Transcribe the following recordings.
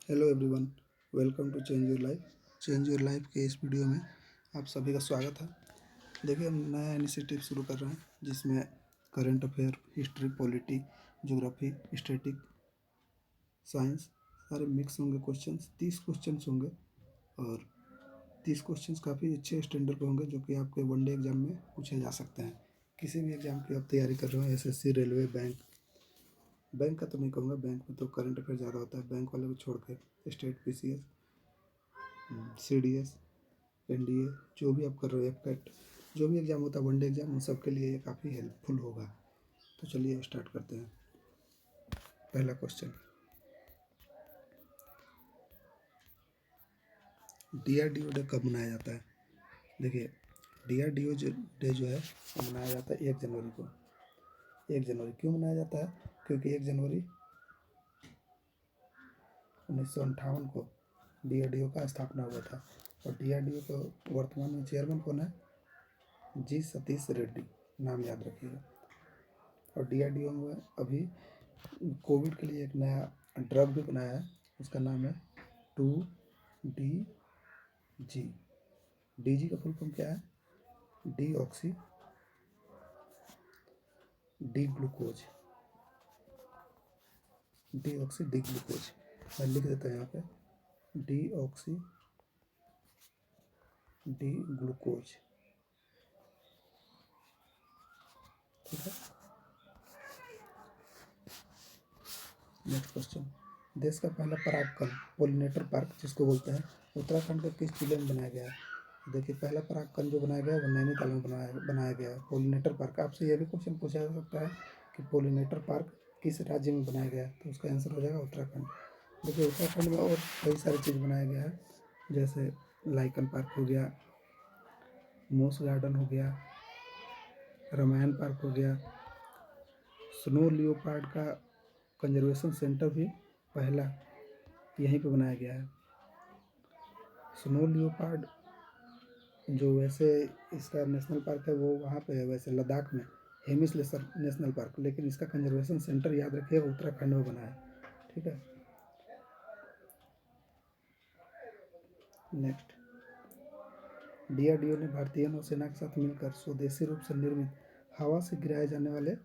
Hello everyone, welcome to change your life. Change your life के इस video में आप सभी का स्वागत है। देखिए, हम नया इनिशिएटिव शुरू कर रहे हैं जिसमें current affair, history, polity, geography, static, science सारे मिक्स होंगे। क्वेश्चंस 30 क्वेश्चंस होंगे और 30 क्वेश्चंस काफ़ी अच्छे स्टैंडर्ड के होंगे जो कि आपके वनडे एग्जाम में पूछे जा सकते हैं। किसी भी एग्जाम की आप तैयारी कर रहे हो, एसएससी, रेलवे, बैंक। बैंक का तो नहीं कहूँगा, बैंक में तो करंट अफेयर ज़्यादा होता है, बैंक वाले को छोड़ के स्टेट, पीसीएस, सीडीएस, एनडीए, जो भी आप कर रहे हो, एफकेट, जो भी एग्ज़ाम होता है वनडे एग्ज़ाम, उन सब के लिए ये काफ़ी हेल्पफुल होगा। तो चलिए स्टार्ट करते हैं। पहला क्वेश्चन, डीआरडीओ डे कब मनाया जाता है? देखिए, डीआरडीओ डे जो है वो मनाया जाता है 1 जनवरी को। 1 जनवरी क्यों मनाया जाता है? क्योंकि 1 जनवरी 1958 को डीआरडीओ का स्थापना हुआ था। और डीआरडीओ का वर्तमान में चेयरमैन कौन है? जी सतीश रेड्डी, नाम याद रखिएगा। और डीआरडीओ में अभी कोविड के लिए एक नया ड्रग भी बनाया है, उसका नाम है 2DG। डीजी का फुल फॉर्म क्या है? D oxy D glucose, D oxy D glucose. मैं लिख देता हूँ यहाँ पे, डी ऑक्सी डी ग्लूकोज। ठीक है। नेक्स्ट क्वेश्चन, देश का पहला परागकण पोलिनेटर पार्क जिसको बोलते हैं, उत्तराखंड के किस जिले में बनाया गया है? देखिए, पहला परागकण जो बनाया गया है वो नैनीताल में बनाया गया है। पोलिनेटर पार्क, आपसे यह भी क्वेश्चन पूछा जा सकता है कि पोलिनेटर पार्क किस राज्य में बनाया गया है, तो उसका आंसर हो जाएगा उत्तराखंड। देखिए, उत्तराखंड में और कई सारी चीज़ बनाया गया है, जैसे लाइकन पार्क हो गया, मोस गार्डन हो गया, रामायण पार्क हो गया, स्नो लियोपार्ड का कंजर्वेशन सेंटर भी पहला यहीं पे बनाया गया है। स्नो लियोपार्ड जो वैसे इसका नेशनल पार्क है वो वहाँ पे है, वैसे लद्दाख में हेमिस नेशनल पार्क, लेकिन इसका कंजर्वेशन सेंटर याद रखिएगा उत्तराखंड में बना है। ठीक है। नेक्स्ट, डीआरडीओ ने भारतीय नौसेना के साथ मिलकर स्वदेशी रूप से निर्मित हवा से गिराए जाने वाले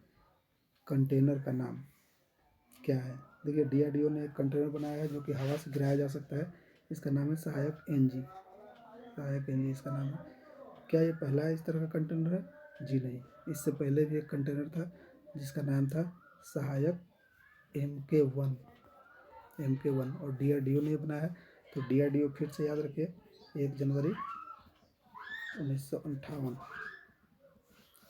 कंटेनर का नाम क्या है? देखिए, डीआरडीओ ने एक कंटेनर बनाया है जो कि हवा से गिराया जा सकता है, इसका नाम है सहायक एनजी। सहायक एनजी इसका नाम है। क्या ये पहला इस तरह का कंटेनर है? जी नहीं, इससे पहले भी एक कंटेनर था जिसका नाम था सहायक MK1 और डीआरडीओ ने बनाया है। तो डीआरडीओ फिर से याद रखिए, 1 जनवरी 1958,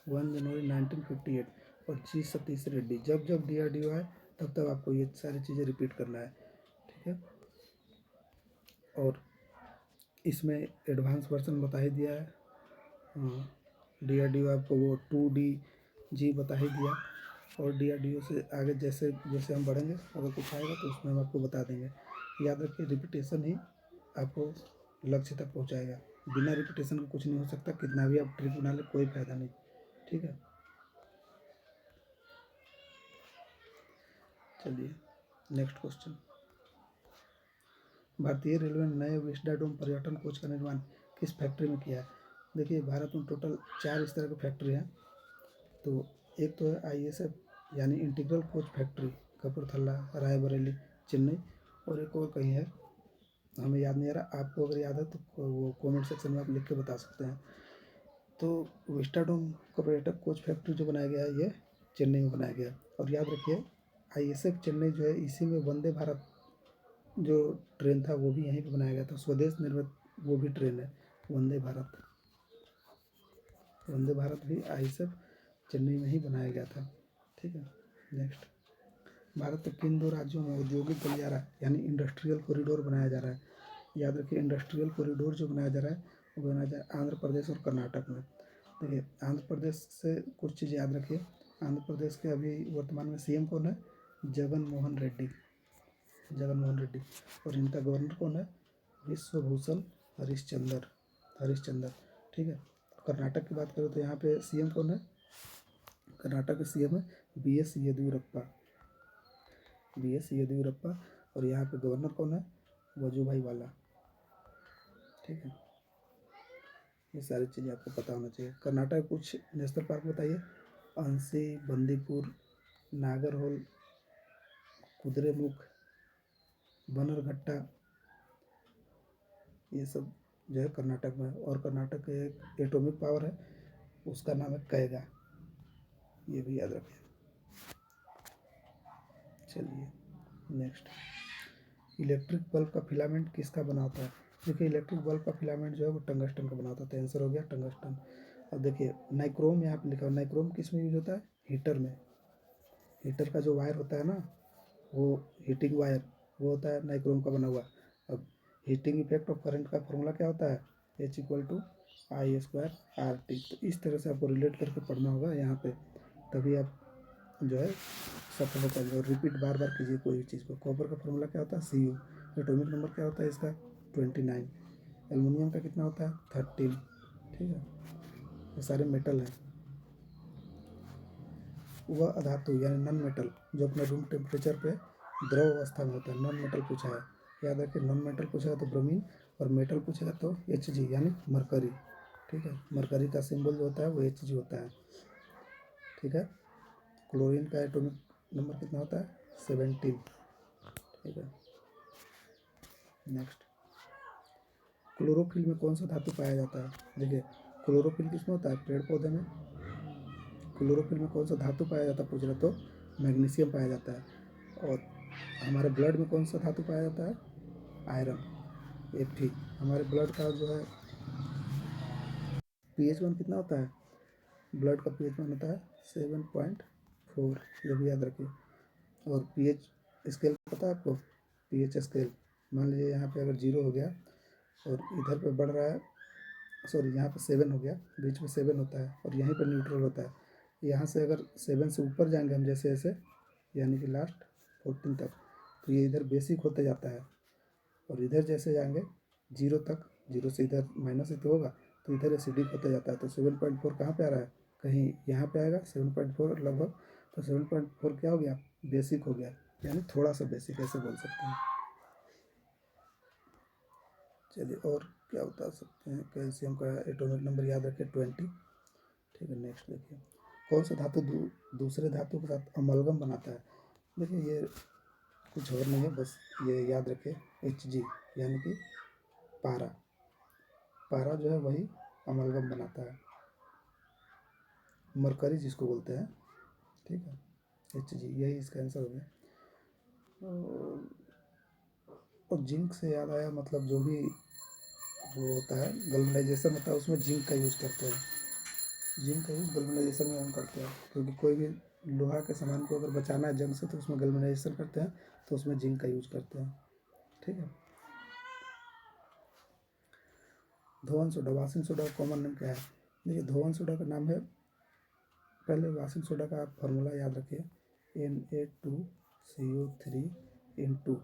1 जनवरी 1958। और जी सतीश रेड्डी, जब जब डीआरडीओ है तब तब आपको ये सारी चीज़ें रिपीट करना है। ठीक है। और इसमें एडवांस वर्जन बता ही दिया है। हाँ, डीआरडीओ आपको वो 2DG बता ही दिया। और डीआरडीओ से आगे जैसे जैसे हम बढ़ेंगे, अगर कुछ आएगा तो उसमें हम आपको बता देंगे। याद रखिए, रिपीटेशन ही आपको लक्ष्य तक पहुंचाएगा। बिना रिपीटेशन के कुछ नहीं हो सकता, कितना भी आप ट्रिक बना ले कोई फायदा नहीं। ठीक है। चलिए नेक्स्ट क्वेश्चन, भारतीय रेलवे ने नए विस्टाडोम पर्यटन कोच का निर्माण किस फैक्ट्री में किया है? देखिए, भारत में टोटल 4 इस तरह की फैक्ट्री हैं। तो एक तो है ISF यानी integral coach factory, Kapurthala, Raebareli, Chennai, और एक और कहीं है, हमें याद नहीं आ रहा। आपको अगर याद है तो वो कमेंट सेक्शन में आप लिख के बता सकते हैं। तो विस्टाडोम का पर्यटक कोच फैक्ट्री जो बनाया गया है ये चेन्नई में बनाया गया है। और याद रखिए, ISF चेन्नई जो है, इसी में वंदे भारत जो ट्रेन था वो भी यहीं पे बनाया गया था। स्वदेश निर्मित वो भी ट्रेन है, वंदे भारत। वंदे भारत भी ISF चेन्नई में ही बनाया गया था। ठीक है। नेक्स्ट, भारत के किन 2 राज्यों में औद्योगिक गलियारा यानी इंडस्ट्रियल कॉरिडोर बनाया जा रहा है? याद रखिए, इंडस्ट्रियल कॉरिडोर जो बनाया जा रहा है वो बनाया जा रहा है आंध्र प्रदेश और कर्नाटक में। देखिए, आंध्र प्रदेश से कुछ चीज़ याद रखिए। आंध्र प्रदेश के अभी वर्तमान में CM कौन है? जगन मोहन रेड्डी। जगन मोहन रेड्डी। और इनका गवर्नर कौन है? विश्वभूषण हरिश्चंद्र। ठीक है। कर्नाटक की बात करें तो यहाँ पे CM कौन है? कर्नाटक के CM है BS येदियुरप्पा। और यहाँ पे गवर्नर कौन है? वजूभाई वाला। ठीक है, ये सारी चीज़ें आपको पता होना चाहिए। कर्नाटक कुछ नेशनल पार्क बताइए। अंसी, बंदीपुर, नागरहोल, कुद्रेमुख, बन्नरघट्टा, ये सब जो है कर्नाटक में। और कर्नाटक का एक एटॉमिक पावर है, उसका नाम है कैगा, ये भी याद रखिए। चलिए नेक्स्ट, इलेक्ट्रिक बल्ब का फिलामेंट किसका बना होता है? देखिए इलेक्ट्रिक बल्ब का फिलामेंट जो है वो टंगस्टन का बना होता है, तो आंसर हो गया टंगस्टन। अब देखिए नाइक्रोम यहाँ पे लिखा है, नाइक्रोम किस में यूज होता है? हीटर में। हीटर का जो वायर होता है ना, वो हीटिंग वायर, वो होता है नाइक्रोम का बना हुआ। अब हीटिंग इफेक्ट ऑफ करंट का फॉर्मूला क्या होता है? H=I²RT। तो इस तरह से आपको रिलेट करके पढ़ना होगा यहाँ पे, तभी आप जो है सफल हो पाएंगे। और रिपीट बार बार कीजिए कोई भी चीज़ को। कॉपर का फॉर्मूला क्या होता है? Cu। एटॉमिक नंबर क्या होता है इसका? 29। एल्युमिनियम का कितना होता है? 13। ठीक है, ये सारे मेटल हैं। वह अधातु यानी नॉन मेटल जो अपने रूम टेम्परेचर पे द्रव अवस्था में होता है, नॉन मेटल पूछा है, याद रखिए। नॉन मेटल पूछेगा तो ब्रोमीन, और मेटल पूछेगा तो Hg यानी मरकरी। ठीक है, मरकरी का सिंबल जो होता है वो Hg होता है। ठीक है, क्लोरीन का एटॉमिक नंबर कितना होता है? 17। ठीक है, नेक्स्ट, क्लोरोफिल में कौन सा धातु पाया जाता है? देखिए क्लोरोफिल किसमें होता है? पेड़ पौधे में। क्लोरोफिल में कौन सा धातु पाया जाता है पूछ रहा, तो मैग्नीशियम पाया जाता है। और हमारे ब्लड में कौन सा धातु पाया जाता है? Iron, Fe। हमारे ब्लड का जो है pH 1 कितना होता है? ब्लड का pH 1 होता है 7.4, ये भी याद रखिए। और pH स्केल पता है आपको? pH स्केल, मान लीजिए यहाँ पे अगर 0 हो गया और इधर पे बढ़ रहा है, सॉरी यहाँ पे 7 हो गया, बीच में 7 होता है और यहीं पर न्यूट्रल होता है। यहाँ से अगर 7 से ऊपर जाएंगे हम जैसे जैसे, यानी कि लास्ट 14 तक, तो ये इधर बेसिक होते जाता है। और इधर जैसे जाएंगे 0 तक, 0 से इधर माइनस ही तो होगा, तो इधर एसिडिक होता जाता है। तो 7.4 कहाँ पे आ रहा है? कहीं यहाँ पे आएगा 7.4 लगभग। तो 7.4 क्या हो गया? बेसिक हो गया, यानी थोड़ा सा बेसिक ऐसे बोल सकते हैं। चलिए और क्या बता सकते हैं? कैल्शियम का एटॉमिक नंबर याद रखें 20। ठीक है, नेक्स्ट देखिए, कौन सा धातु दूसरे धातु के साथ अमलगम बनाता है? देखिए ये कुछ और नहीं है, बस ये याद रखें, Hg यानी कि पारा। पारा जो है वही अमलगम बनाता है, मरकरी जिसको बोलते हैं। ठीक है, Hg, यही इसका आंसर हो गया। और जिंक से याद आया, मतलब जो भी वो होता है गल्वनाइजेशन होता है, उसमें जिंक का यूज़ करते हैं। जिंक का यूज़ गल्वनाइजेशन में हम करते हैं, क्योंकि कोई भी लोहा के सामान को अगर बचाना है जंग से, तो उसमें गल्वनाइजेशन करते हैं, तो उसमें जिंक का यूज़ करते हैं। ठीक है, धोवन सोडा, वाशिंग सोडा का कॉमन नेम क्या है? देखिए धोवन सोडा का नाम है, पहले वाशिंग सोडा का आप फार्मूला याद रखिए, Na2CO3 इंटू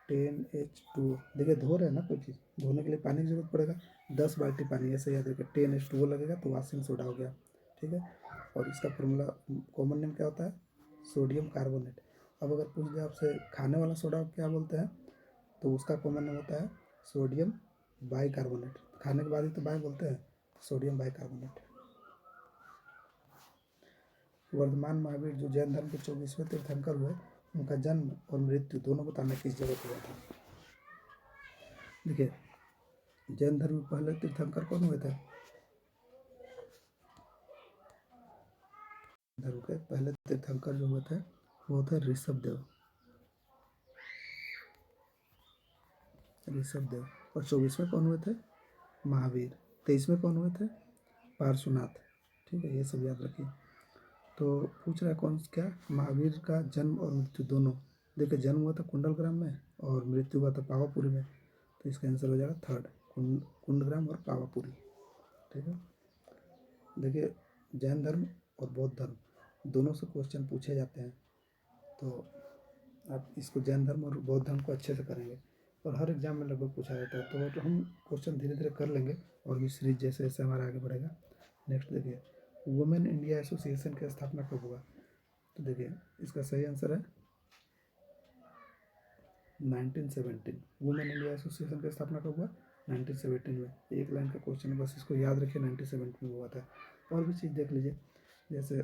10H2O। देखिए धो रहे हैं ना कोई चीज़, धोने के लिए पानी की जरूरत पड़ेगा, 10 बाल्टी पानी, ऐसे याद रखिए। 10H2O लगेगा तो वाशिंग सोडा हो गया। ठीक है, और इसका फार्मूला कॉमन नेम क्या होता है? Sodium carbonate. अब अगर पूछ दिया आपसे खाने वाला सोडा क्या बोलते हैं, तो उसका कॉमन नेम होता है सोडियम बाइकार्बोनेट। खाने के बाद ही तो बाई बोलते हैं, सोडियम बाइकार्बोनेट। वर्धमान महावीर जो जैन धर्म के 24वें तीर्थंकर हुए, उनका जन्म और मृत्यु दोनों बताना किस जगह पर हुआ था? देखिए जैन धर्म में पहले तीर्थंकर कौन हुए थे? धर्म के पहले तीर्थंकर जो हुए थे वो थे ऋषभ देव। ऋषभ देव। और 24वें कौन हुए थे? महावीर। 23वें कौन हुए थे? पार्श्वनाथ। ठीक है, ये सब याद रखिए। तो पूछ रहा है कौन क्या, महावीर का जन्म और मृत्यु दोनों। देखिए जन्म हुआ था कुंडलग्राम में और मृत्यु हुआ था पावापुरी में, तो इसका आंसर हो जाएगा थर्ड, कुंडग्राम और पावापुरी। ठीक है, देखिए जैन धर्म और बौद्ध धर्म दोनों से क्वेश्चन पूछे जाते हैं, तो आप इसको जैन धर्म और बौद्ध धर्म को अच्छे से करेंगे और हर एग्जाम में लगभग पूछा जाता है। तो हम क्वेश्चन धीरे धीरे कर लेंगे और भी सीरीज जैसे जैसे हमारा आगे बढ़ेगा। नेक्स्ट देखिए, वुमेन इंडिया एसोसिएशन की स्थापना कब हुआ? तो देखिए इसका सही आंसर है 1917 वुमेन इंडिया एसोसिएशन की स्थापना कब हुआ? 1917 में। एक लाइन का क्वेश्चन है, बस इसको याद रखिए, 1917 में हुआ था। और भी चीज़ देख लीजिए, जैसे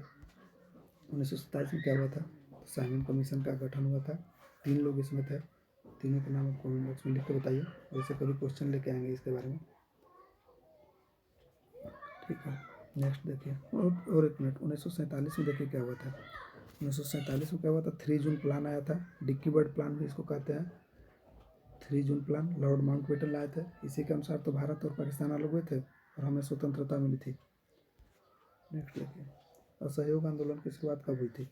1927 में क्या हुआ था? साइमन कमीशन का गठन हुआ था। 3 लोग इसमें थे, तीनों के नाम कमेंट बॉक्स में लिख के बताइए, जैसे कभी क्वेश्चन लेके आएंगे इसके बारे में। ठीक है, नेक्स्ट देखिए, और एक मिनट, 1947 में देखिए क्या हुआ था। 1947 में क्या हुआ था? 3 जून प्लान आया था, डिक्की बर्ड प्लान भी इसको कहते हैं। 3 जून प्लान लॉर्ड माउंटबेटन लाए थे। इसी के अनुसार तो भारत और पाकिस्तान अलग हुए थे और हमें स्वतंत्रता मिली थी। नेक्स्ट देखिए, असहयोग आंदोलन की शुरुआत कब हुई थी?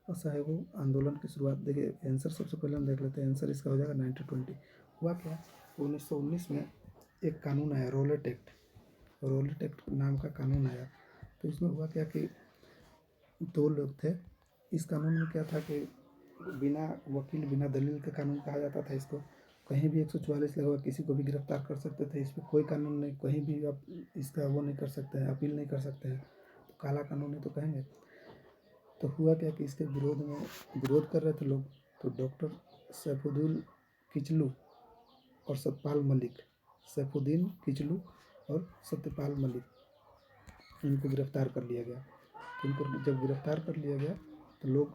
असहयोग आंदोलन की शुरुआत, देखिए आंसर सबसे पहले हम देख लेते हैं, आंसर इसका हो जाएगा 1920। हुआ क्या? 1919 में एक कानून आया, रोलेट एक्ट। रोलेट एक्ट नाम का कानून आया। तो इसमें हुआ क्या कि 2 लोग थे। इस कानून में क्या था कि बिना वकील बिना दलील का कानून कहा जाता था इसको। कहीं भी 144 लगा हुआ, किसी को भी गिरफ्तार कर सकते थे। इस पर कोई कानून नहीं, कहीं भी आप इसका वो नहीं कर सकते हैं, अपील नहीं कर सकते हैं। तो काला कानून ही तो कहेंगे। तो हुआ क्या कि इसके विरोध कर रहे थे लोग। तो डॉक्टर सैफुद्दीन किचलू और सत्यपाल मलिक, सैफुद्दीन किचलू और सत्यपाल मलिक, इनको गिरफ्तार कर लिया गया। तो इनको जब गिरफ्तार कर लिया गया तो लोग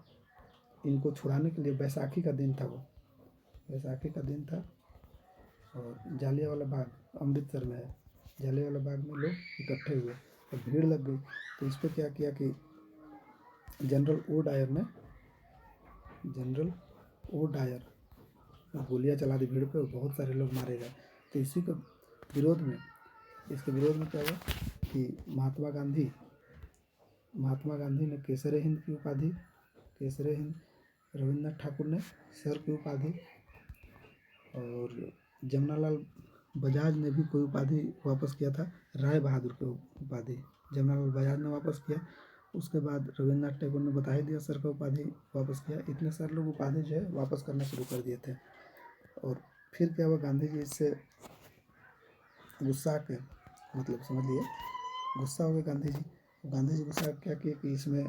इनको छुड़ाने के लिए, बैसाखी का दिन था वो, बैसाखी का दिन था, और जालियांवाला बाग अमृतसर में है, जालियांवाला बाग में लोग इकट्ठे हुए और भीड़ लग गई। तो इस पर क्या किया कि जनरल ओ डायर ने गोलियां चला दी भीड़ पे और बहुत सारे लोग मारे गए। तो इसी के विरोध में, इसके विरोध में क्या हुआ कि महात्मा गांधी ने केसरे हिंद की उपाधि, केसरे हिंद, रविन्द्रनाथ ठाकुर ने सर की उपाधि, और जमनालाल बजाज ने भी कोई उपाधि वापस किया था, राय बहादुर की उपाधि जमनालाल बजाज ने वापस किया। उसके बाद रविन्द्रनाथ टैगोर ने बता ही दिया, सर का उपाधि वापस किया। इतने सारे लोग उपाधि जो है वापस करना शुरू कर दिए थे। और फिर क्या हुआ, गांधी जी इससे गुस्सा के, मतलब समझ लिए, गुस्सा हो गए गांधी जी। गांधी जी गुस्सा क्या किए कि इसमें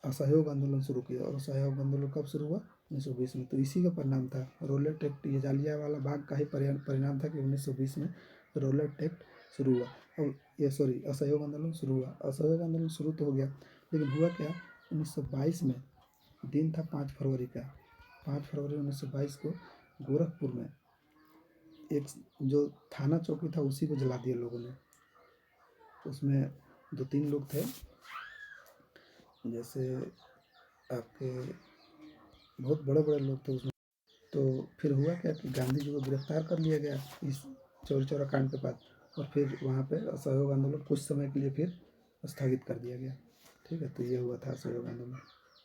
असहयोग आंदोलन शुरू किया। और असहयोग आंदोलन कब शुरू हुआ? 1920 में। तो इसी का परिणाम था रोलेट एक्ट। ये जालियांवाला बाग का ही परिणाम था कि 1920 में रोलेट एक्ट शुरू हुआ। और ये सॉरी असहयोग आंदोलन शुरू हुआ। असहयोग आंदोलन शुरू तो हो गया, लेकिन हुआ क्या, 1922 में दिन था 5 फरवरी का। 5 फरवरी 1922 को गोरखपुर में एक जो थाना चौकी था उसी को जला दिया लोगों ने। उसमें 2-3 लोग थे, जैसे आपके बहुत बड़े बड़े लोग थे उसमें। तो फिर हुआ क्या कि गांधी जी को गिरफ्तार कर लिया गया इस चौरी चौरा कांड के बाद। और फिर वहाँ पे असहयोग आंदोलन कुछ समय के लिए फिर स्थगित कर दिया गया। ठीक है, तो ये हुआ था असहयोग आंदोलन।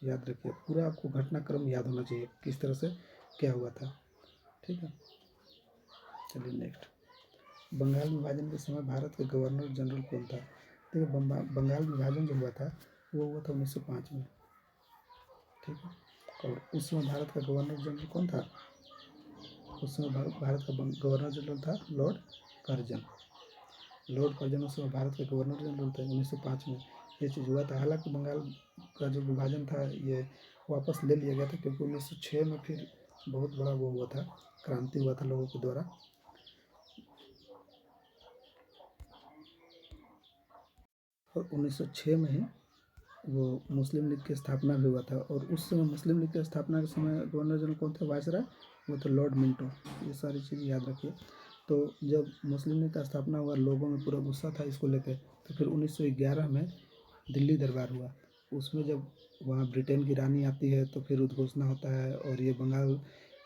याद रखिए, पूरा आपको घटनाक्रम याद होना चाहिए, किस तरह से क्या हुआ था। ठीक है, चलिए नेक्स्ट, बंगाल विभाजन के समय भारत के गवर्नर जनरल कौन था? देखिए, बंगाल विभाजन जो हुआ था वो हुआ था 1905 में। ठीक है, और उस समय भारत का गवर्नर जनरल कौन था? उस समय भारत का गवर्नर जनरल था लॉर्ड कर्जन। लॉर्ड कर्जन उस समय भारत के गवर्नर जनरल थे। 1905 में ये चीज़ हुआ था। हालांकि बंगाल का जो विभाजन था ये वापस ले लिया गया था, क्योंकि 1906 में फिर बहुत बड़ा वो हुआ था, क्रांति हुआ था लोगों के द्वारा। और 1906 में ही वो मुस्लिम लीग की स्थापना भी हुआ था। और उस समय मुस्लिम लीग की स्थापना के समय गवर्नर जनरल कौन थे? वायसराय, वो थे लॉर्ड मिंटो। ये सारी चीज़ याद रखिए। तो जब मुस्लिम लीग का स्थापना हुआ, लोगों में पूरा गुस्सा था इसको लेकर। तो फिर 1911 में दिल्ली दरबार हुआ। उसमें जब वहाँ ब्रिटेन की रानी आती है तो फिर उद्घोषणा होता है, और ये बंगाल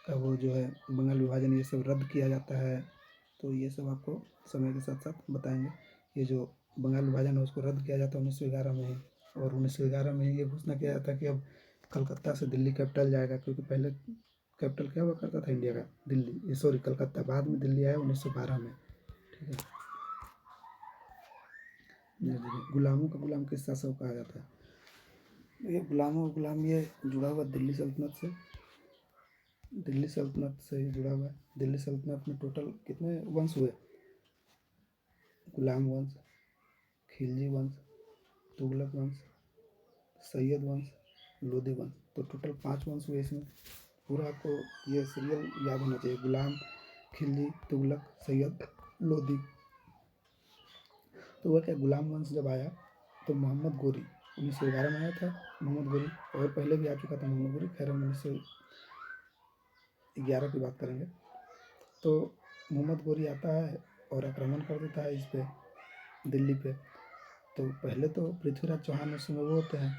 का वो जो है बंगाल विभाजन, ये सब रद्द किया जाता है। तो ये सब आपको समय के साथ साथ बताएंगे। ये जो बंगाल विभाजन है उसको रद्द किया जाता है 1911 में ही। और 1911 में ही ये घोषणा किया जाता है कि अब कलकत्ता से दिल्ली कैपिटल जाएगा, क्योंकि पहले कैपिटल क्या हुआ करता था इंडिया का? दिल्ली, ये सॉरी कलकत्ता। बाद में दिल्ली आया 1912 में। ठीक है, गुलामों का गुलाम किस शासक को कहा जाता है? ये गुलामों का गुलाम ये जुड़ा हुआ दिल्ली सल्तनत से, दिल्ली सल्तनत से ही जुड़ा हुआ है। दिल्ली सल्तनत में टोटल कितने वंश हुए? गुलाम वंश, खिलजी वंश, तुगलक वंश, सैयद वंश, लोधी वंश। तो टोटल 5 वंश हुए इसमें। पूरा आपको ये सीरियल याद होना चाहिए। गुलाम, खिलजी, तुगलक, सैयद, लोधी। तो वह क्या, गुलाम वंश जब आया तो मोहम्मद गोरी 1911 में आया था। मोहम्मद गोरी और पहले भी आ चुका था मोहम्मद गोरी, खैर हम 1911 की बात करेंगे। तो मोहम्मद गोरी आता है और आक्रमण कर देता है इस पे, दिल्ली पे। तो पहले तो पृथ्वीराज चौहान उस समय वो होते हैं,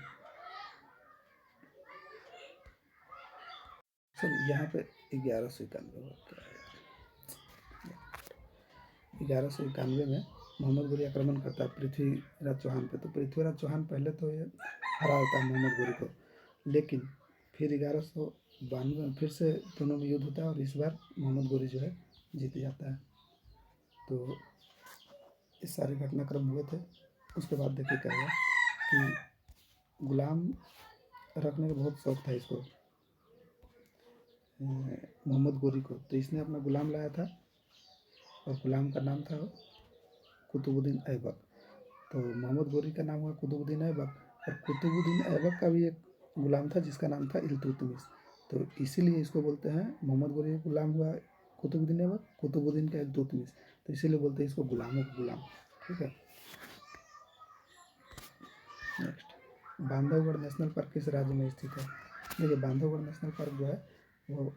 सर यहाँ पे 1191 क्या है, 1191 में मोहम्मद गोरी आक्रमण करता है पृथ्वीराज चौहान पे। तो पृथ्वीराज चौहान पहले तो ये हरा होता है मोहम्मद गोरी को, लेकिन फिर 1192 में फिर से दोनों में युद्ध होता है और इस बार मोहम्मद गोरी जो है जीत जाता है। तो इस सारे घटनाक्रम हुए थे। उसके बाद देखिए क्या हुआ कि गुलाम रखने का बहुत शौक था इसको, मोहम्मद गोरी को। तो इसने अपना गुलाम लाया था और गुलाम का नाम था कुतुबुद्दीन ऐबक। तो मोहम्मद गोरी का नाम हुआ कुतुबुद्दीन ऐबक, और कुतुबुद्दीन ऐबक का भी एक गुलाम था जिसका नाम था इल्तुतमिश। तो इसीलिए इसको बोलते हैं, मोहम्मद गोरी का गुलाम हुआ कुतुबुद्दीन ऐबक, कुतुबुद्दीन का इल्तुतमिश, तो इसीलिए बोलते हैं इसको गुलामों का गुलाम। ठीक है। नेक्स्ट, बांधवगढ़ नेशनल पार्क किस राज्य में स्थित है? देखिए बांधवगढ़ नेशनल पार्क जो है वो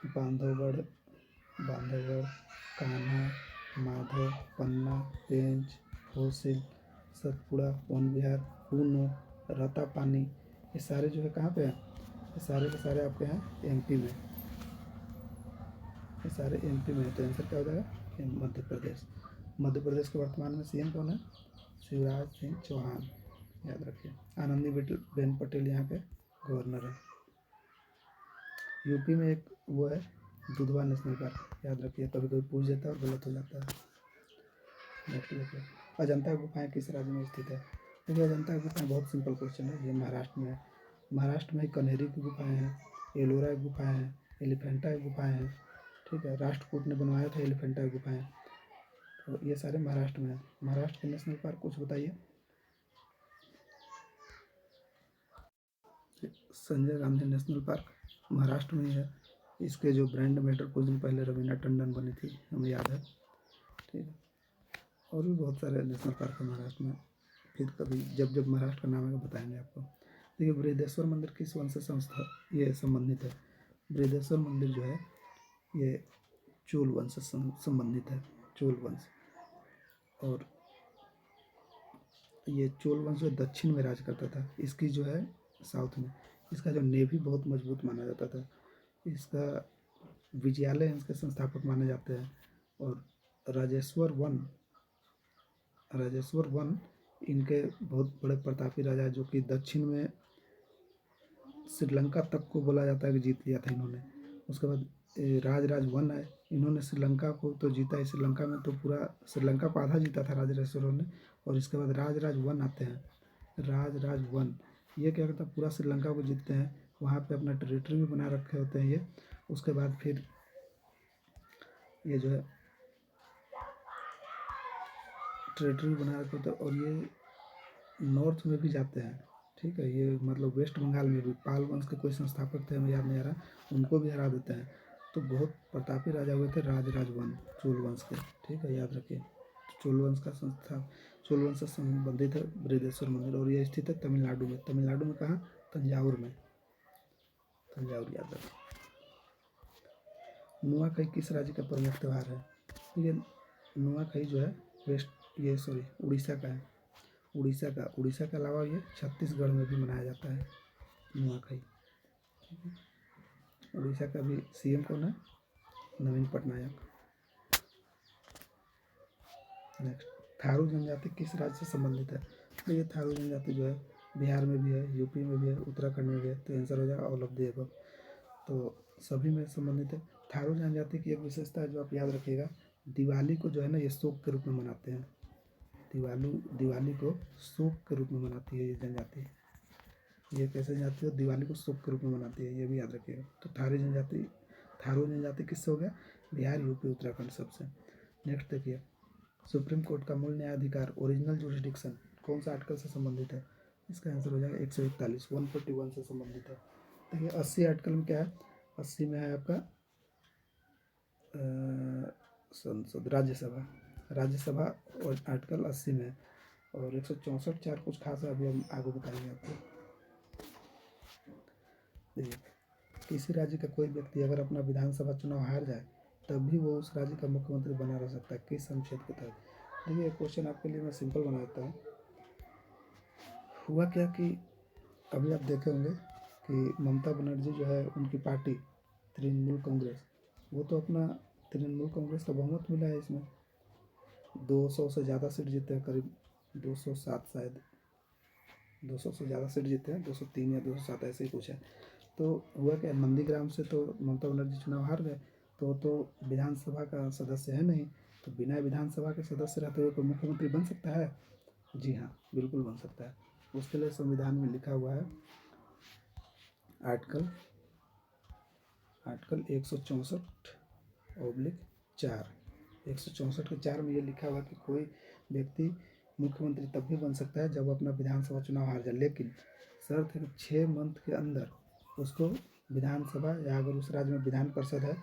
बांधवगढ़, कान्हा, माधव, पन्ना, पेंच, फोसिल, सतपुड़ा, वन विहार, ऊनो, रतापानी, ये सारे जो है कहाँ पे हैं? ये सारे के सारे आपके हैं एमपी में, ये सारे एमपी में है। तो आंसर क्या हो जाएगा? मध्य प्रदेश। मध्य प्रदेश के वर्तमान में सीएम कौन है? शिवराज सिंह चौहान, याद रखिए। आनंदीबेन पटेल यहाँ पे गवर्नर है। यूपी में एक वो है दुधवा नेशनल पार्क, याद रखिए, कभी कभी पूछ देता है और गलत हो जाता है। नेक्स्ट देखिए, अजंता गुफाएं किस राज्य में स्थित है? देखिए अजंता गुफाएं बहुत सिंपल क्वेश्चन है, ये महाराष्ट्र में है। महाराष्ट्र में कन्हेरी की गुफाएं हैं, एलोरा की गुफाएं हैं, एलिफेंटा की गुफाएं हैं। ठीक है, राष्ट्रकूट ने बनवाया था एलिफेंटा की गुफाएं। तो ये सारे महाराष्ट्र में है। महाराष्ट्र के नेशनल पार्क कुछ बताइए। संजय गांधी नेशनल पार्क महाराष्ट्र में ही है। इसके जो ब्रांड एम्बेसडर कुछ दिन पहले रवीना टंडन बनी थी, हमें याद है। ठीक है, और भी बहुत सारे नेशनल पार्क है महाराष्ट्र में, फिर कभी जब जब महाराष्ट्र का नाम आएगा बताएंगे आपको। देखिए बृहदेश्वर मंदिर किस वंश से संस्था ये संबंधित है? बृहदेश्वर मंदिर जो है ये चोल वंश से संबंधित है, चोल वंश। और ये चोल वंश जो दक्षिण में राज करता था, इसकी जो है साउथ में, इसका जो नेवी बहुत मजबूत माना जाता था। इसका विजयालय इसके संस्थापक माने जाते हैं। और राजेश्वर वन इनके बहुत बड़े प्रतापी राजा जो कि दक्षिण में श्रीलंका तक को बोला जाता है कि जीत लिया था इन्होंने। उसके बाद राज वन है, इन्होंने श्रीलंका को तो जीता है, श्रीलंका में तो पूरा श्रीलंका को आधा जीता था राजराजेश्वर ने। और इसके बाद राज वन आते हैं, राज वन, ये क्या करता है पूरा श्रीलंका को जीतते हैं, वहाँ पे अपना टेरिटरी भी बना रखे होते हैं ये। उसके बाद फिर ये जो है टेरिटरी बना रखे होते हैं और ये नॉर्थ में भी जाते हैं। ठीक है, ये मतलब वेस्ट बंगाल में भी पाल वंश के कोई संस्थापक थे, हमें याद नहीं आ रहा, उनको भी हरा देते हैं। तो बहुत प्रतापी राजा हुए थे राज वन चोल वंश के। ठीक है, याद रखिए। चोल वंश का संस्था, चोल वंश से संबंधित है बृहदेश्वर मंदिर, और ये स्थित है तमिलनाडु में। तमिलनाडु में कहाँ? तंजावुर में, तंजावुर, याद रखिए। नुआखाई किस राज्य का प्रमुख त्यौहार है? ये नुआखाई जो है उड़ीसा का है। उड़ीसा के अलावा ये छत्तीसगढ़ में भी मनाया जाता है नुआखाई। उड़ीसा का भी सीएम कौन है? नवीन पटनायक। नेक्स्ट, थारू जनजाति किस राज्य से संबंधित है? तो ये थारू जनजाति जो है बिहार में भी है, यूपी में भी है, उत्तराखंड में भी है। तो आंसर हो जाएगा ऑल ऑफ द एबव। तो सभी में संबंधित है। थारू जनजाति की एक विशेषता है जो आप याद रखिएगा, दिवाली को जो है ना ये शोक के रूप में मनाते हैं। दिवाली को शोक के रूप में मनाती है ये जनजाति। ये कैसे जनजाति है? दिवाली को शोक के रूप में मनाती है, ये भी याद रखिएगा। तो थारू जनजाति किससे हो गया? बिहार, यूपी, उत्तराखंड सबसे। नेक्स्ट देखिए, सुप्रीम कोर्ट का मूल न्यायाधिकार ओरिजिनल जुरिडिक्शन कौन सा आर्टिकल से संबंधित है? इसका आंसर हो जाएगा 141 से संबंधित है। देखिए 80 आर्टिकल में क्या है, 80 में है आपका संसद राज्यसभा और आर्टिकल 80 में है, और 164 कुछ खास है, अभी हम आगे बताएंगे आपको। देखिए किसी राज्य का कोई व्यक्ति अगर अपना विधानसभा चुनाव हार जाए तब भी वो उस राज्य का मुख्यमंत्री बना रह सकता है किस अनुच्छेद के तहत। देखिए क्वेश्चन आपके लिए मैं सिंपल बना देता हूँ। हुआ क्या कि अभी आप देखे होंगे कि ममता बनर्जी जो है उनकी पार्टी तृणमूल कांग्रेस, वो तो अपना तृणमूल कांग्रेस का बहुमत मिला है, इसमें 200 से ज़्यादा सीट जीते हैं, करीब 207 शायद 200 से ज़्यादा सीट जीते हैं, 203 या 207 ऐसे ही कुछ है। तो हुआ क्या, नंदीग्राम से तो ममता बनर्जी चुनाव हार गए, तो विधानसभा का सदस्य है नहीं, तो बिना विधानसभा के सदस्य रहते हुए कोई मुख्यमंत्री बन सकता है? जी हाँ, बिल्कुल बन सकता है। उसके लिए संविधान में लिखा हुआ है आर्टिकल 164/4, 164 के 4 में ये लिखा हुआ कि कोई व्यक्ति मुख्यमंत्री तब भी बन सकता है जब वो अपना विधानसभा चुनाव हार जाए, लेकिन शर्त है कि 6 मंथ के अंदर उसको विधानसभा या अगर उस राज्य में विधान परिषद है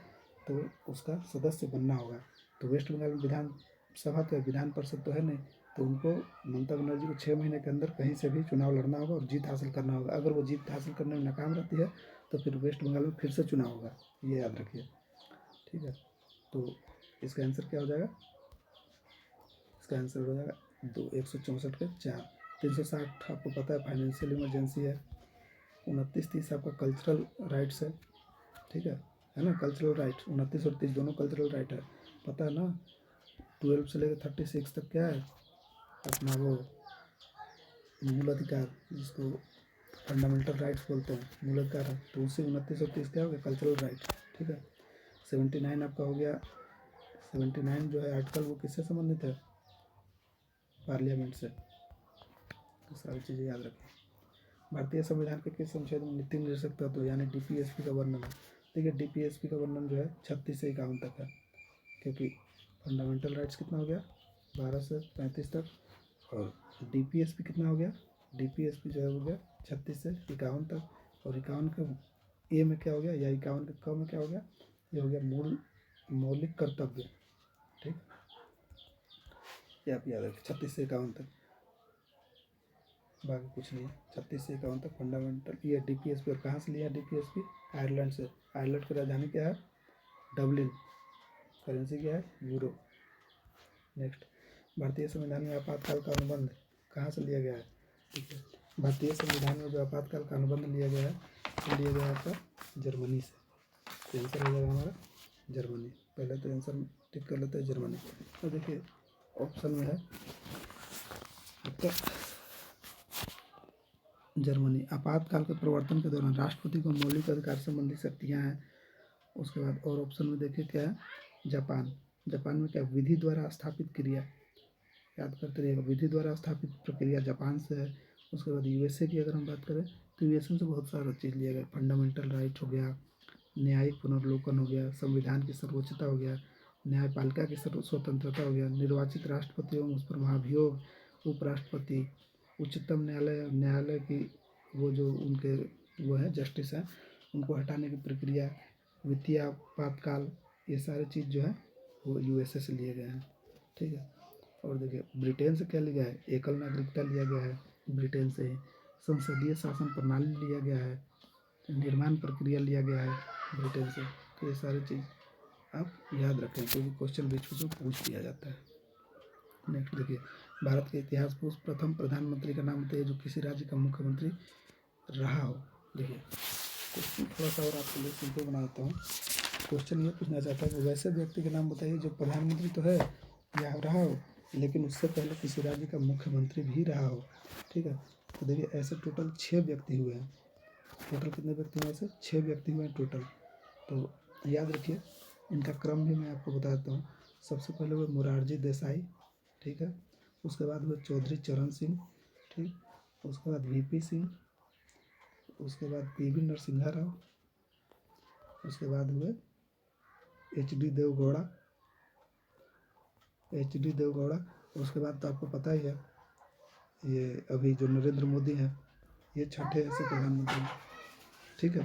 तो उसका सदस्य बनना होगा। तो वेस्ट बंगाल में विधानसभा तो है, विधान परिषद तो है नहीं, तो उनको ममता बनर्जी को 6 महीने के अंदर कहीं से भी चुनाव लड़ना होगा और जीत हासिल करना होगा। अगर वो जीत हासिल करने में नाकाम रहती है तो फिर वेस्ट बंगाल में फिर से चुनाव होगा, ये याद रखिए, ठीक है। तो इसका आंसर क्या हो जाएगा? इसका आंसर हो जाएगा 164/4। 360 आपको पता है फाइनेंशियल इमरजेंसी है। 29-30 आपका कल्चरल राइट्स है, ठीक है ना, कल्चरल राइट 29 और 30 दोनों कल्चरल राइट है, पता है ना। 12 से लेकर 36 तक क्या है अपना वो मूल अधिकार, जिसको फंडामेंटल राइट्स बोलते हैं, मूल अधिकार है, तो उससे 29 और 30 क्या हो गया, कल्चरल राइट, ठीक है। 79 आपका हो गया, 79 जो है आर्टिकल वो किससे संबंधित है? पार्लियामेंट से। तो सारी चीज़ें याद रखें। भारतीय संविधान के किस अनुच्छेद में नीति निर्देशक तत्व यानी डीपीएसपी का वर्णन है? देखिए डीपीएसपी का वर्णन जो है 36 से 51 तक है, क्योंकि फंडामेंटल राइट्स कितना हो गया 12 से 35 तक, और डीपीएसपी कितना हो गया, डीपीएसपी जो है हो गया 36 से 51 तक, और 51 के ए में क्या हो गया या 51 के क में क्या हो गया, ये हो गया मूल मौलिक कर्तव्य, ठीक, ये आप याद रखें 36 से 51 तक, बाकी कुछ नहीं है। 36 से 51 तक फंडामेंटल ये डीपीएसपी। और कहाँ से लिया डीपीएसपी? आयरलैंड से। आयरलैंड की राजधानी क्या है? डबलिन। करेंसी क्या है? यूरो। नेक्स्ट, भारतीय संविधान में आपातकाल का अनुबंध कहाँ से लिया गया है? ठीक है, भारतीय संविधान में जो आपातकाल का अनुबंध लिया गया है तो लिया गया है आपका जर्मनी से। आंसर हो जाएगा हमारा जर्मनी। पहले तो आंसर टिक कर लेते हैं जर्मनी। तो देखिए ऑप्शन में है आपका जर्मनी। आपातकाल के प्रवर्तन के दौरान राष्ट्रपति को मौलिक अधिकार संबंधी शक्तियाँ हैं। उसके बाद और ऑप्शन में देखिए क्या है, जापान। जापान में क्या, विधि द्वारा स्थापित क्रिया, याद करते रहिएगा, विधि द्वारा स्थापित प्रक्रिया जापान से है। उसके बाद यूएसए की अगर हम बात करें तो यूएसए से बहुत सारा चीज़ लिया गया, फंडामेंटल राइट हो गया, न्यायिक पुनर्लोकन हो गया, संविधान की सर्वोच्चता हो गया, न्यायपालिका की स्वतंत्रता हो गया, निर्वाचित राष्ट्रपति एवं उस पर महाभियोग, उपराष्ट्रपति, उच्चतम न्यायालय, न्यायालय की वो जो उनके वो है जस्टिस हैं उनको हटाने की प्रक्रिया, वित्तीय आपातकाल, ये सारे चीज़ जो है वो यूएसए से लिए गए हैं, ठीक है। और देखिए ब्रिटेन से क्या लिया है, एकल नागरिकता लिया गया है ब्रिटेन से ही, संसदीय शासन प्रणाली लिया गया है, निर्माण प्रक्रिया लिया गया है ब्रिटेन से। तो ये सारी चीज़ आप याद रखें क्योंकि क्वेश्चन बीच में पूछ दिया जाता है। नेक्स्ट देखिए, भारत के इतिहास को उस प्रथम प्रधानमंत्री का नाम बताइए जो किसी राज्य का मुख्यमंत्री रहा हो। देखिए क्वेश्चन थोड़ा सा और आपके लिए सिंपल बना देता हूँ। क्वेश्चन ये पूछना चाहता है कि वैसे व्यक्ति के नाम बताइए जो प्रधानमंत्री तो है या रहा हो लेकिन उससे पहले किसी राज्य का मुख्यमंत्री भी रहा हो, ठीक है। तो देखिए ऐसे टोटल 6 व्यक्ति हुए हैं। टोटल कितने व्यक्ति हुए? ऐसे 6 व्यक्ति हुए हैं टोटल। तो याद रखिए इनका क्रम भी मैं आपको बता देता हूँ। सबसे पहले हुए मोरारजी देसाई, ठीक है। उसके बाद हुए चौधरी चरण सिंह, ठीक। उसके बाद वीपी सिंह, उसके बाद पीवी नरसिम्हा राव, उसके बाद हुए एचडी देवगौड़ा, एचडी देवगौड़ा। उसके बाद तो आपको पता ही है ये अभी जो नरेंद्र मोदी हैं ये छठे ऐसे प्रधानमंत्री हैं। ठीक है,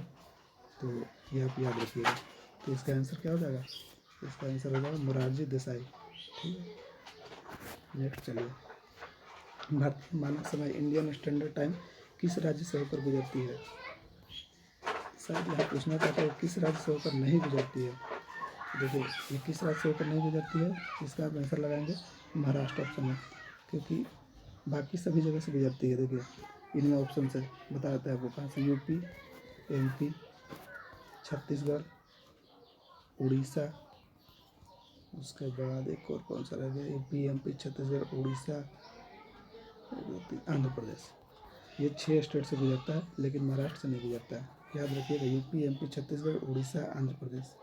तो ये आप याद रखिएगा। तो इसका आंसर क्या हो जाएगा? इसका आंसर हो जाएगा मोरारजी देसाई। ठीक है, नेक्स्ट चलिए। भारतीय मानक समय इंडियन स्टैंडर्ड टाइम किस राज्य से होकर गुजरती है? शायद यहाँ पूछना चाहता है किस राज्य से होकर नहीं गुजरती है। देखिए, ये किस राज्य से होकर नहीं गुजरती है, इसका आप आंसर लगाएंगे महाराष्ट्र ऑप्शन में, क्योंकि बाकी सभी जगह से गुजरती है। देखिए इनमें ऑप्शन से बता देता है आपको कहाँ से, यूपी, एमपी, छत्तीसगढ़, उड़ीसा, उसके बाद एक और कौन सा रह गया, यूपी, एमपी, छत्तीसगढ़, उड़ीसा, आंध्र प्रदेश। ये 6 स्टेट से गुजरता है, लेकिन महाराष्ट्र से नहीं गुजरता है। याद रखिएगा, UP, MP, Chhattisgarh, Orissa, Andhra Pradesh.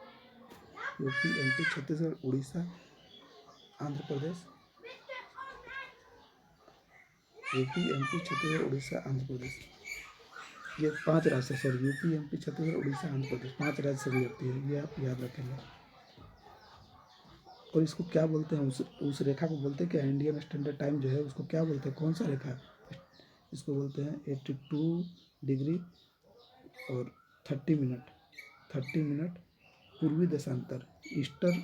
UP, MP, Chhattisgarh, Orissa, Andhra Pradesh. UP, MP, Chhattisgarh, Orissa, Andhra Pradesh. ये 5 राज्य, sorry, UP, MP, Chhattisgarh, Orissa, Andhra Pradesh, 5 राज्य से गुजरती है। ये आप याद रखेंगे। और इसको क्या बोलते हैं, उस रेखा को बोलते हैं क्या? इंडियन स्टैंडर्ड टाइम जो है उसको क्या बोलते हैं, कौन सा रेखा? इसको बोलते हैं 82 डिग्री और 30 मिनट पूर्वी देशांतर, ईस्टर्न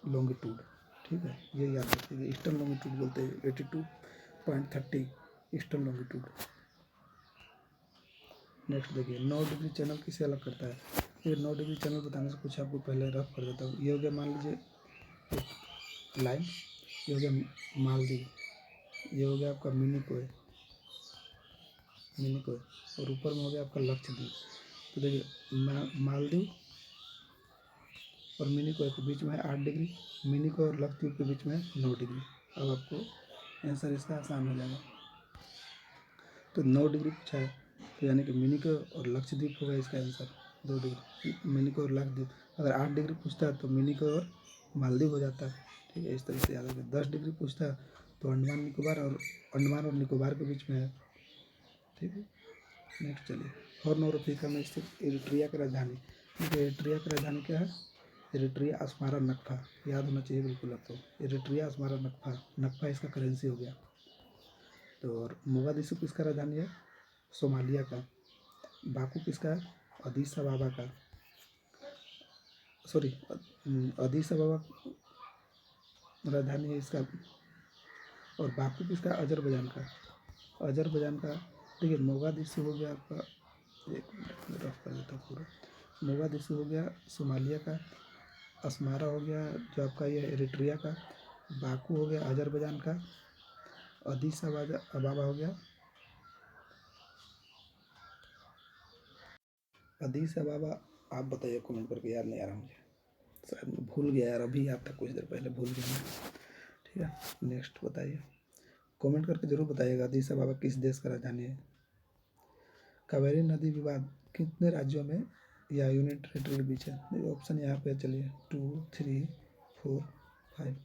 लॉन्गिट्यूड। ठीक है, ये याद रखिएगा, ईस्टर्न लॉन्गिट्यूड बोलते हैं 82.30 ईस्टर्न लॉन्गिट्यूड। नेक्स्ट देखिए, 9 डिग्री चैनल किसे अलग करता है? ये 9 डिग्री चैनल बताने से कुछ आपको पहले रफ कर देता हूँ। ये हो गया, मान लीजिए एक लाइन, ये हो गया मालदीव, ये हो गया आपका मिनिकोय, और ऊपर में हो गया आपका लक्षद्वीप। तो देखिए मालदीव और मिनिकोय के बीच में है 8 डिग्री, मिनिकोय और लक्षद्वीप के बीच में है 9 डिग्री। अब आपको आंसर इसका आसान हो जाएगा। तो 9 डिग्री पूछा है, तो यानी कि मिनिकोय और लक्षद्वीप होगा इसका आंसर। 2 डिग्री मिनिकोय और लक्षद्वीप। अगर 8 डिग्री पूछता है तो मिनिकोय और मालदीव हो जाता है। ठीक है, इस तरह से याद रखें। 10 डिग्री पूछता है तो अंडमान और निकोबार के बीच में है। ठीक है, नेक्स्ट चलिए। हॉर्न ऑफ अफ्रीका में स्थित इरिट्रिया की राजधानी, इरिट्रिया की राजधानी क्या है? इरिट्रिया अस्मारा नक्फा, याद होना चाहिए बिल्कुल आपको। इरिट्रिया अस्मारा नक्फा, नक्फा इसका करेंसी हो गया। तो और मोगादिशु किसका राजधानी है? सोमालिया का। बाकू किसका है? अदीस अबाबा का, सॉरी, अदीस अबाबा राजधानी है इसका। और बाकू किसका? अजरबैजान का, अजरबैजान का। देखिए मोगादिशु हो गया आपका, एक मिनट रफ कर देता हूँ पूरा। मोगादिशु हो गया सोमालिया का, अस्मारा हो गया जो आपका ये एरिट्रिया का, बाकू हो गया अजरबैजान का, अदीस अबाबा हो गया, अदीस अबाबा। आप बताइए कमेंट करके, याद नहीं आ रहा मुझे, शायद मैं भूल गया यार, अभी याद था, कुछ देर पहले भूल गया मैं। ठीक है, नेक्स्ट बताइए, कमेंट करके जरूर बताइएगा अदीस अबाबा किस देश का राजधानी है। कावेरी नदी विवाद कितने राज्यों में या यूनियन टेरिटरी के बीच है? ऑप्शन यहाँ पे चलिए 2, 3, 4, 5।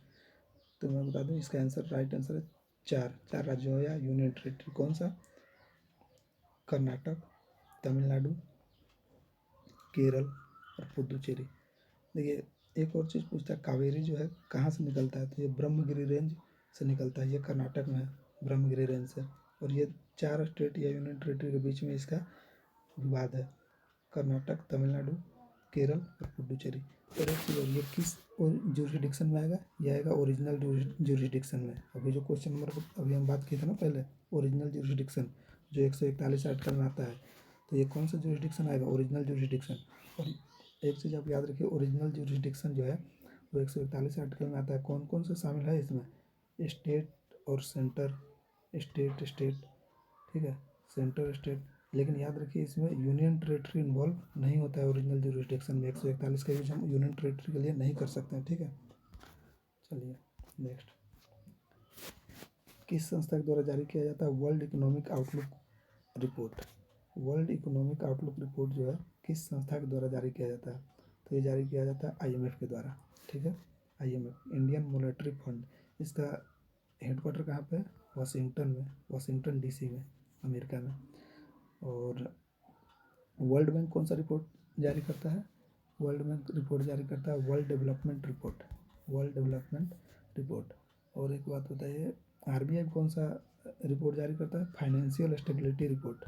तो मैं बता दूं इसका आंसर, राइट आंसर है 4 राज्यों या यूनियन टेरिटरी। कौन सा? कर्नाटक, तमिलनाडु, केरल और पुदुचेरी। देखिए एक और चीज़ पूछता है, कावेरी जो है कहाँ से निकलता है? तो ये ब्रह्मगिरी रेंज से निकलता है, ये कर्नाटक में है, ब्रह्मगिरी रेंज से। और ये 4 स्टेट या यूनियन टेरिटरी के बीच में इसका विवाद है, कर्नाटक, तमिलनाडु, केरल और पुडुचेरी। और एक चीज़ और, ये किस जुरिडिक्शन में आएगा? ये आएगा ओरिजिनल जुरिडिक्शन में। अभी जो क्वेश्चन नंबर अभी हम बात किए थे ना पहले, ओरिजिनल जुरिडिक्शन जो 141 आर्टिकल में आता है, तो ये कौन सा जुरिडिक्शन आएगा? Original jurisdiction. और एक चीज़ आप याद रखिए, ओरिजिनल जुरिडिक्शन जो है वो 141 आर्टिकल में आता है। कौन कौन सा शामिल है इसमें? स्टेट और सेंटर, स्टेट, ठीक है, सेंटर स्टेट। लेकिन याद रखिए इसमें यूनियन टेरिटरी इन्वॉल्व नहीं होता है ओरिजिनल जुरिडिक्शन में। 141 का यूज हम यूनियन टेरिटरी के लिए नहीं कर सकते हैं। ठीक है, चलिए नेक्स्ट। किस संस्था के द्वारा जारी किया जाता है world economic outlook report? World economic outlook report जो है किस संस्था के द्वारा जारी किया जाता है? तो ये जारी किया जाता है IMF के द्वारा। ठीक है, IMF, इंडियन मॉनेटरी फंड। इसका हेडक्वार्टर कहाँ पे है? वाशिंगटन में, वाशिंगटन DC में, अमेरिका में। और वर्ल्ड बैंक कौन सा रिपोर्ट जारी करता है? वर्ल्ड बैंक रिपोर्ट जारी करता है world development report, world development report. और एक बात बताइए, RBI कौन सा रिपोर्ट जारी करता है? Financial stability report,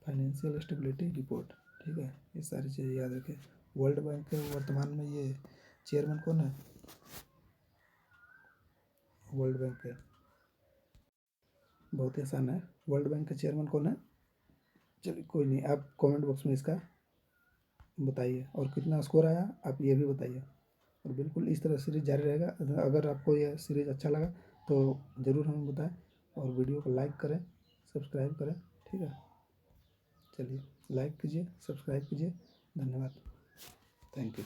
financial stability report, ठीक है, ये सारी चीज़ें याद रखें। वर्ल्ड बैंक के वर्तमान में ये चेयरमैन कौन है, वर्ल्ड बैंक के, बहुत ही आसान है, वर्ल्ड बैंक के चेयरमैन कौन है। चलिए कोई नहीं, आप कमेंट बॉक्स में इसका बताइए, और कितना स्कोर आया आप ये भी बताइए। और बिल्कुल इस तरह सीरीज़ जारी रहेगा। अगर आपको यह सीरीज़ अच्छा लगा तो ज़रूर हमें बताएं, और वीडियो को लाइक करें, सब्सक्राइब करें, ठीक है। चलिए लाइक कीजिए, सब्सक्राइब कीजिए, धन्यवाद, थैंक यू।